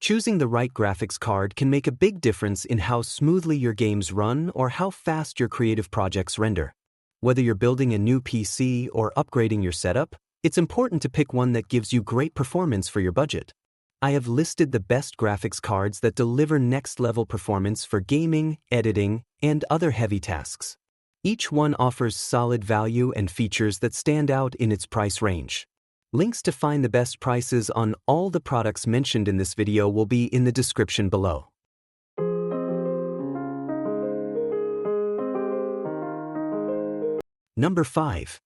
Choosing the right graphics card can make a big difference in how smoothly your games run or how fast your creative projects render. Whether you're building a new PC or upgrading your setup, it's important to pick one that gives you great performance for your budget. I have listed the best graphics cards that deliver next-level performance for gaming, editing, and other heavy tasks. Each one offers solid value and features that stand out in its price range. Links to find the best prices on all the products mentioned in this video will be in the description below. Number 5.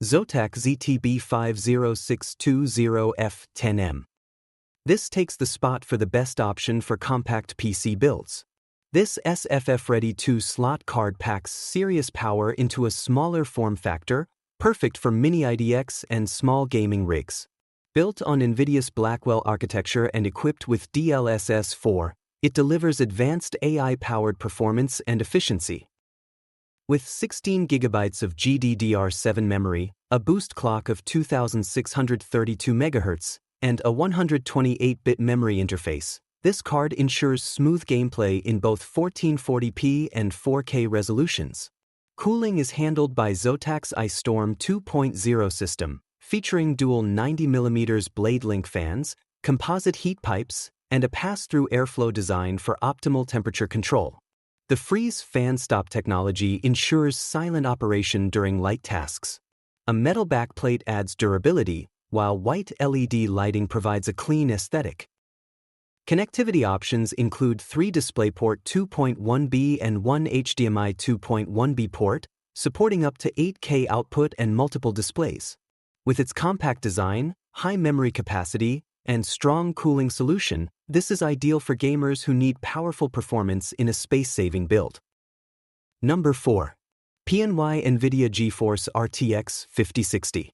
Zotac ZTB50620F10M. This takes the spot for the best option for compact PC builds. This SFF-ready 2-slot card packs serious power into a smaller form factor, perfect for mini IDX and small gaming rigs. Built on NVIDIA's Blackwell architecture and equipped with DLSS 4, it delivers advanced AI-powered performance and efficiency. With 16 GB of GDDR7 memory, a boost clock of 2632 MHz, and a 128-bit memory interface, this card ensures smooth gameplay in both 1440p and 4K resolutions. Cooling is handled by Zotac's Ice Storm 2.0 system, featuring dual 90mm blade link fans, composite heat pipes, and a pass-through airflow design for optimal temperature control. The freeze fan stop technology ensures silent operation during light tasks. A metal backplate adds durability, while white LED lighting provides a clean aesthetic. Connectivity options include 3 DisplayPort 2.1b and 1 HDMI 2.1b port, supporting up to 8K output and multiple displays. With its compact design, high memory capacity, and strong cooling solution, this is ideal for gamers who need powerful performance in a space-saving build. Number 4. PNY NVIDIA GeForce RTX 5060.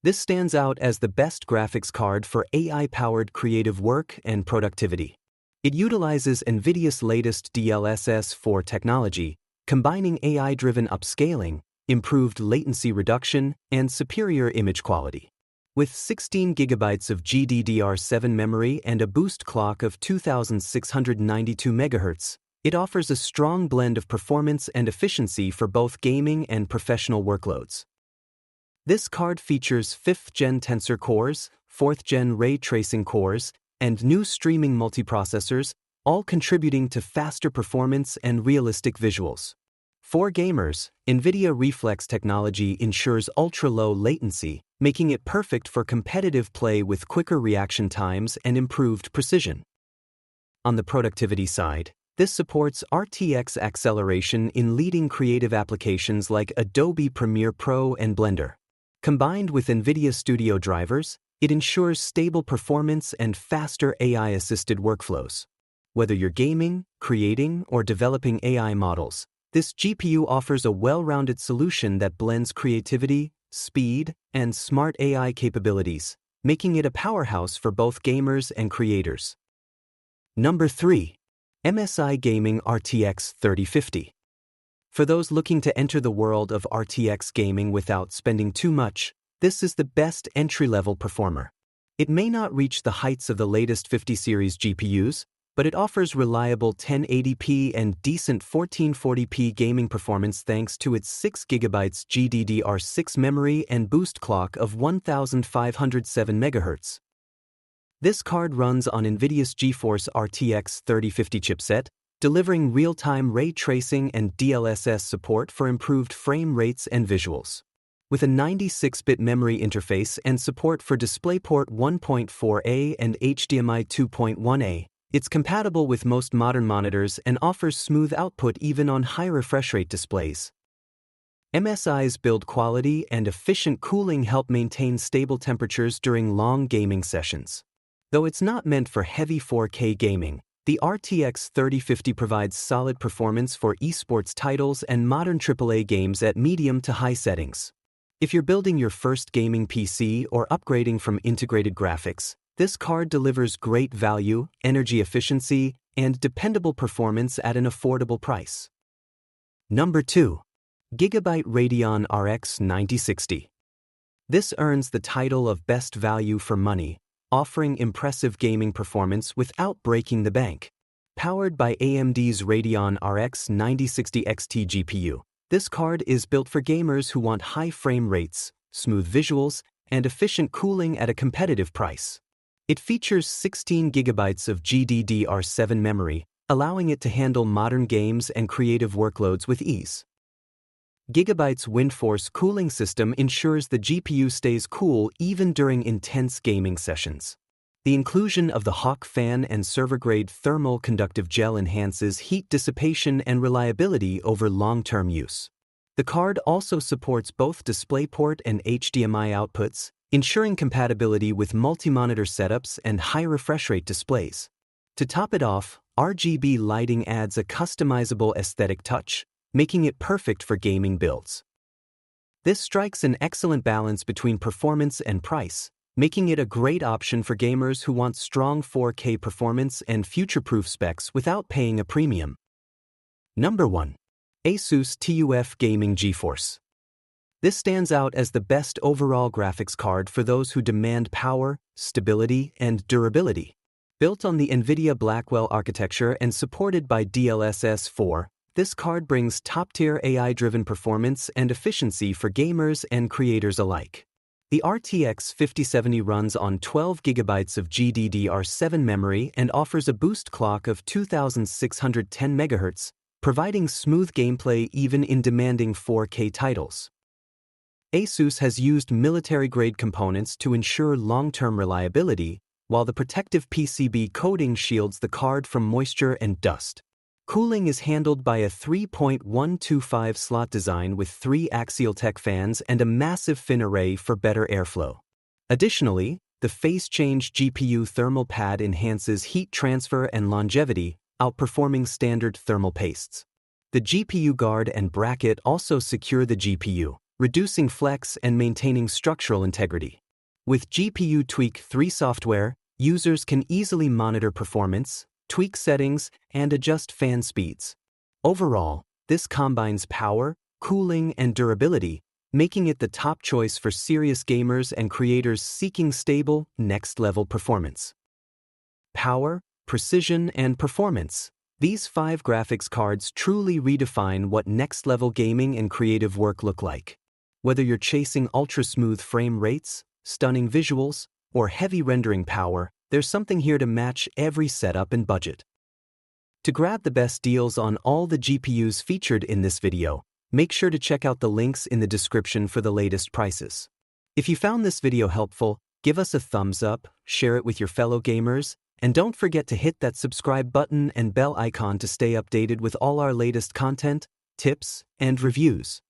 This stands out as the best graphics card for AI-powered creative work and productivity. It utilizes NVIDIA's latest DLSS 4 technology, combining AI-driven upscaling, improved latency reduction, and superior image quality. With 16 GB of GDDR7 memory and a boost clock of 2692 MHz, it offers a strong blend of performance and efficiency for both gaming and professional workloads. This card features 5th-gen Tensor cores, 4th-gen ray tracing cores, and new streaming multiprocessors, all contributing to faster performance and realistic visuals. For gamers, NVIDIA Reflex technology ensures ultra-low latency, making it perfect for competitive play with quicker reaction times and improved precision. On the productivity side, this supports RTX acceleration in leading creative applications like Adobe Premiere Pro and Blender. Combined with NVIDIA Studio drivers, it ensures stable performance and faster AI-assisted workflows. Whether you're gaming, creating, or developing AI models, this GPU offers a well-rounded solution that blends creativity, speed, and smart AI capabilities, making it a powerhouse for both gamers and creators. Number 3. MSI Gaming RTX 3050. For those looking to enter the world of RTX gaming without spending too much, this is the best entry-level performer. It may not reach the heights of the latest 50 series GPUs, but it offers reliable 1080p and decent 1440p gaming performance thanks to its 6 GB GDDR6 memory and boost clock of 1507 MHz. This card runs on NVIDIA's GeForce RTX 3050 chipset, delivering real-time ray tracing and DLSS support for improved frame rates and visuals. With a 96-bit memory interface and support for DisplayPort 1.4a and HDMI 2.1a, it's compatible with most modern monitors and offers smooth output even on high refresh rate displays. MSI's build quality and efficient cooling help maintain stable temperatures during long gaming sessions. Though it's not meant for heavy 4K gaming, the RTX 3050 provides solid performance for esports titles and modern AAA games at medium to high settings. If you're building your first gaming PC or upgrading from integrated graphics, this card delivers great value, energy efficiency, and dependable performance at an affordable price. Number 2. Gigabyte Radeon RX 9060. This earns the title of best value for money, offering impressive gaming performance without breaking the bank. Powered by AMD's Radeon RX 9060 XT GPU, this card is built for gamers who want high frame rates, smooth visuals, and efficient cooling at a competitive price. It features 16 GB of GDDR7 memory, allowing it to handle modern games and creative workloads with ease. Gigabyte's WindForce cooling system ensures the GPU stays cool even during intense gaming sessions. The inclusion of the Hawk fan and server-grade thermal conductive gel enhances heat dissipation and reliability over long-term use. The card also supports both DisplayPort and HDMI outputs, ensuring compatibility with multi-monitor setups and high refresh rate displays. To top it off, RGB lighting adds a customizable aesthetic touch, making it perfect for gaming builds. This strikes an excellent balance between performance and price, making it a great option for gamers who want strong 4K performance and future-proof specs without paying a premium. Number 1. Asus TUF Gaming GeForce. This stands out as the best overall graphics card for those who demand power, stability, and durability. Built on the NVIDIA Blackwell architecture and supported by DLSS 4, this card brings top-tier AI-driven performance and efficiency for gamers and creators alike. The RTX 5070 runs on 12 GB of GDDR7 memory and offers a boost clock of 2610 MHz, providing smooth gameplay even in demanding 4K titles. Asus has used military-grade components to ensure long-term reliability, while the protective PCB coating shields the card from moisture and dust. Cooling is handled by a 3.125 slot design with 3 axial tech fans and a massive fin array for better airflow. Additionally, the phase-change GPU thermal pad enhances heat transfer and longevity, outperforming standard thermal pastes. The GPU guard and bracket also secure the GPU, reducing flex and maintaining structural integrity. With GPU Tweak 3 software, users can easily monitor performance, tweak settings, and adjust fan speeds. Overall, this combines power, cooling, and durability, making it the top choice for serious gamers and creators seeking stable, next-level performance. Power, precision, and performance. These 5 graphics cards truly redefine what next-level gaming and creative work look like. Whether you're chasing ultra-smooth frame rates, stunning visuals, or heavy rendering power, there's something here to match every setup and budget. To grab the best deals on all the GPUs featured in this video, make sure to check out the links in the description for the latest prices. If you found this video helpful, give us a thumbs up, share it with your fellow gamers, and don't forget to hit that subscribe button and bell icon to stay updated with all our latest content, tips, and reviews.